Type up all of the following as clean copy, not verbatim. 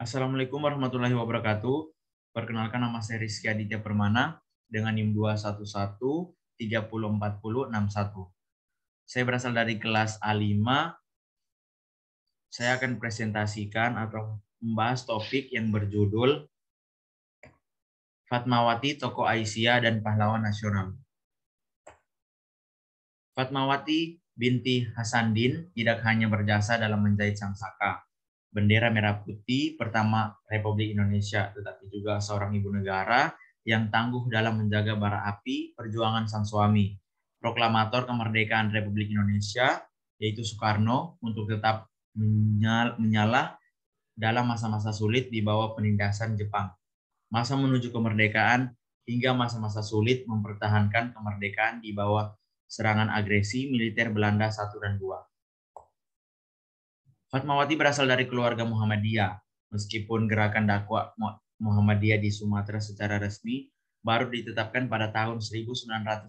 Assalamualaikum warahmatullahi wabarakatuh. Perkenalkan, nama saya Rizky Aditya Permana dengan NIM 211304061. Saya berasal dari kelas A5. Saya akan presentasikan atau membahas topik yang berjudul Fatmawati, Tokoh Aisyah dan Pahlawan Nasional. Fatmawati binti Hasanuddin tidak hanya berjasa dalam menjahit sang saka, bendera merah putih pertama Republik Indonesia, tetapi juga seorang ibu negara yang tangguh dalam menjaga bara api perjuangan sang suami, proklamator kemerdekaan Republik Indonesia, yaitu Soekarno, untuk tetap menyala dalam masa-masa sulit di bawah penindasan Jepang. Masa menuju kemerdekaan hingga masa-masa sulit mempertahankan kemerdekaan di bawah serangan agresi militer Belanda 1 dan 2. Fatmawati berasal dari keluarga Muhammadiyah. Meskipun gerakan dakwah Muhammadiyah di Sumatera secara resmi baru ditetapkan pada tahun 1925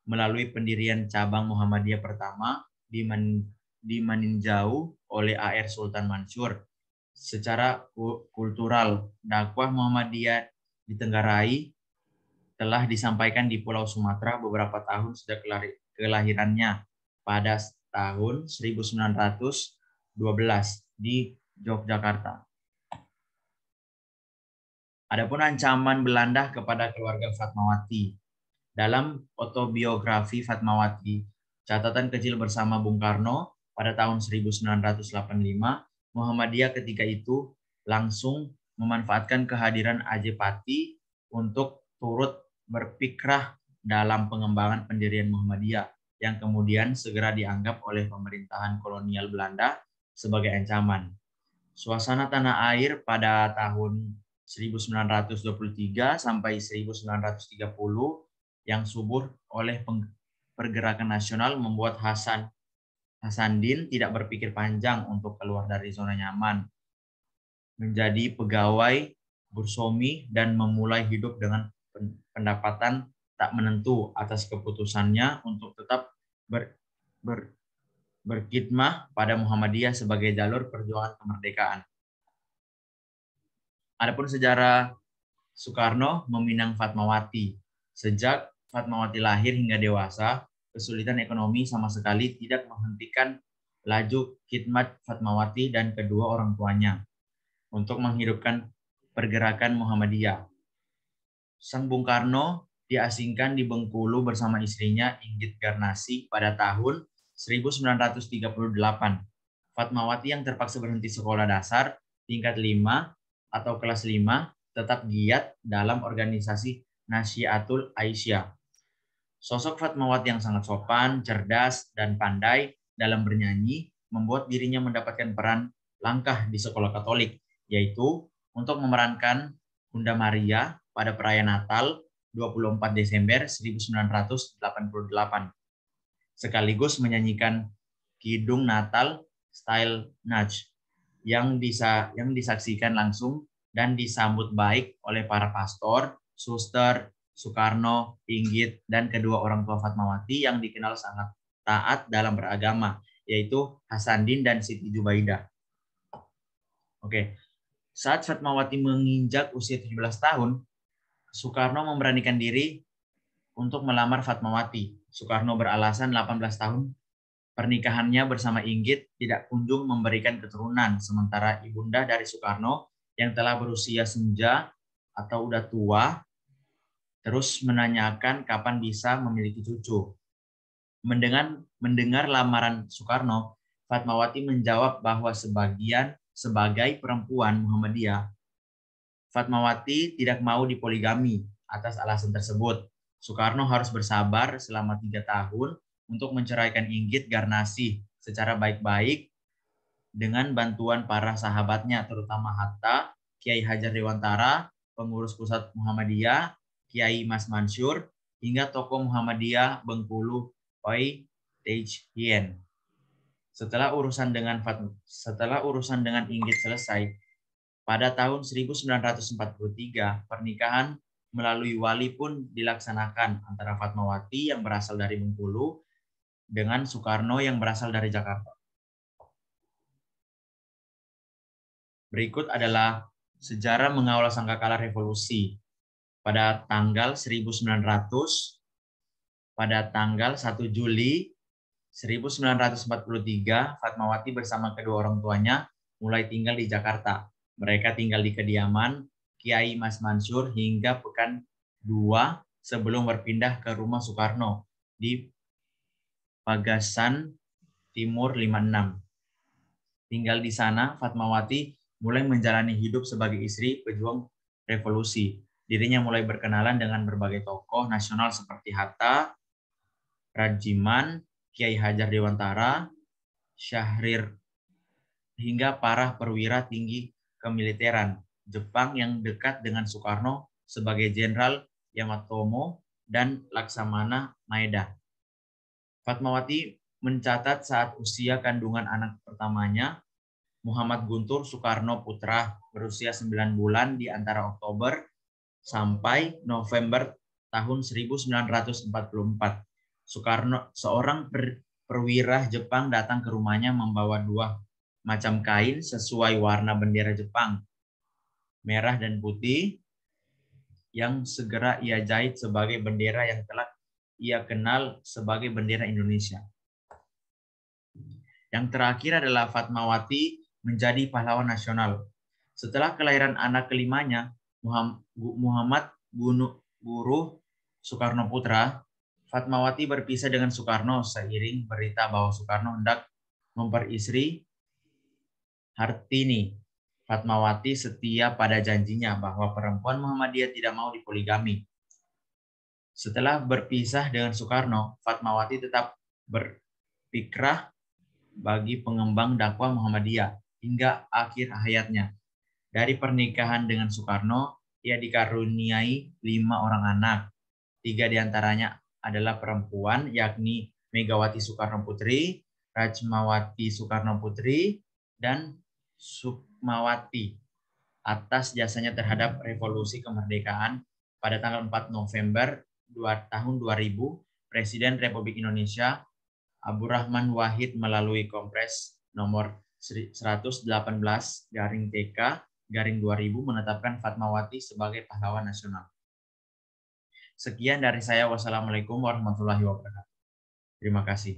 melalui pendirian cabang Muhammadiyah pertama di Maninjau oleh A.R. Sultan Mansur. Secara kultural, dakwah Muhammadiyah di Tenggarai telah disampaikan di Pulau Sumatera beberapa tahun sejak kelahirannya pada tahun 1912 di Yogyakarta. Adapun ancaman Belanda kepada keluarga Fatmawati. Dalam autobiografi Fatmawati, Catatan Kecil Bersama Bung Karno pada tahun 1985, Muhammadiyah ketika itu langsung memanfaatkan kehadiran A.J. Pati untuk turut berpikrah dalam pengembangan pendirian Muhammadiyah yang kemudian segera dianggap oleh pemerintahan kolonial Belanda sebagai ancaman. Suasana tanah air pada tahun 1923 sampai 1930 yang subur oleh pergerakan nasional membuat Hasanuddin tidak berpikir panjang untuk keluar dari zona nyaman, menjadi pegawai bursuami dan memulai hidup dengan pendapatan tak menentu atas keputusannya untuk tetap berkhidmah pada Muhammadiyah sebagai jalur perjuangan kemerdekaan. Adapun sejarah Soekarno meminang Fatmawati. Sejak Fatmawati lahir hingga dewasa, kesulitan ekonomi sama sekali tidak menghentikan laju khidmat Fatmawati dan kedua orang tuanya untuk menghidupkan pergerakan Muhammadiyah. Sang Bung Karno diasingkan di Bengkulu bersama istrinya Inggit Garnasi pada tahun 1938. Fatmawati yang terpaksa berhenti sekolah dasar tingkat 5 atau kelas 5 tetap giat dalam organisasi Nasyiatul Aisyah. Sosok Fatmawati yang sangat sopan, cerdas, dan pandai dalam bernyanyi membuat dirinya mendapatkan peran langkah di sekolah Katolik, yaitu untuk memerankan Bunda Maria pada perayaan Natal 24 Desember 1988, sekaligus menyanyikan Kidung Natal style Natch yang disaksikan langsung dan disambut baik oleh para pastor, suster, Soekarno, Inggit, dan kedua orang tua Fatmawati yang dikenal sangat taat dalam beragama, yaitu Hasanuddin dan Siti Jubaidah. Oke. Saat Fatmawati menginjak usia 17 tahun, Soekarno memberanikan diri untuk melamar Fatmawati. Soekarno beralasan 18 tahun pernikahannya bersama Inggit tidak kunjung memberikan keturunan, sementara ibunda dari Soekarno yang telah berusia senja atau udah tua terus menanyakan kapan bisa memiliki cucu. Mendengar lamaran Soekarno, Fatmawati menjawab bahwa sebagai perempuan Muhammadiyah, Fatmawati tidak mau dipoligami. Atas alasan tersebut, Soekarno harus bersabar selama 3 tahun untuk menceraikan Inggit Garnasi secara baik-baik dengan bantuan para sahabatnya, terutama Hatta, Kiai Hajar Dewantara, pengurus pusat Muhammadiyah, Kiai Mas Mansur, hingga tokoh Muhammadiyah Bengkulu Oi Tej Hien. Setelah urusan dengan Inggit selesai, pada tahun 1943, pernikahan melalui wali pun dilaksanakan antara Fatmawati yang berasal dari Bengkulu dengan Soekarno yang berasal dari Jakarta. Berikut adalah sejarah mengawal sangkakala revolusi. Pada tanggal 1900, pada tanggal 1 Juli 1943, Fatmawati bersama kedua orang tuanya mulai tinggal di Jakarta. Mereka tinggal di kediaman Kiai Mas Mansur hingga pekan 2 sebelum berpindah ke rumah Soekarno di Pagasan Timur 56. Tinggal di sana, Fatmawati mulai menjalani hidup sebagai istri pejuang revolusi. Dirinya mulai berkenalan dengan berbagai tokoh nasional seperti Hatta, Rajiman, Kiai Hajar Dewantara, Syahrir, hingga para perwira tinggi kemiliteran Jepang yang dekat dengan Soekarno sebagai Jenderal Yamatomo dan Laksamana Maeda. Fatmawati mencatat saat usia kandungan anak pertamanya, Muhammad Guntur Soekarno Putra, berusia 9 bulan di antara Oktober sampai November tahun 1944. Soekarno, seorang perwira Jepang, datang ke rumahnya membawa 2 macam kain sesuai warna bendera Jepang, merah dan putih, yang segera ia jahit sebagai bendera yang telah ia kenal sebagai bendera Indonesia. Yang terakhir adalah Fatmawati menjadi pahlawan nasional. Setelah kelahiran anak kelimanya, Muhammad Guru Soekarno Putra, Fatmawati berpisah dengan Soekarno seiring berita bahwa Soekarno hendak memperistri Hartini. Fatmawati setia pada janjinya bahwa perempuan Muhammadiyah tidak mau dipoligami. Setelah berpisah dengan Soekarno, Fatmawati tetap berpikrah bagi pengembang dakwah Muhammadiyah hingga akhir hayatnya. Dari pernikahan dengan Soekarno, ia dikaruniai 5 orang anak. 3 diantaranya adalah perempuan, yakni Megawati Soekarno Putri, Rachmawati Soekarno Putri, dan Sukmawati, atas jasanya terhadap revolusi kemerdekaan. Pada tanggal 4 November tahun 2000, Presiden Republik Indonesia Abdurrahman Wahid melalui Kongres nomor 118/TK/2000 menetapkan Fatmawati sebagai pahlawan nasional. Sekian dari saya. Wassalamualaikum warahmatullahi wabarakatuh. Terima kasih.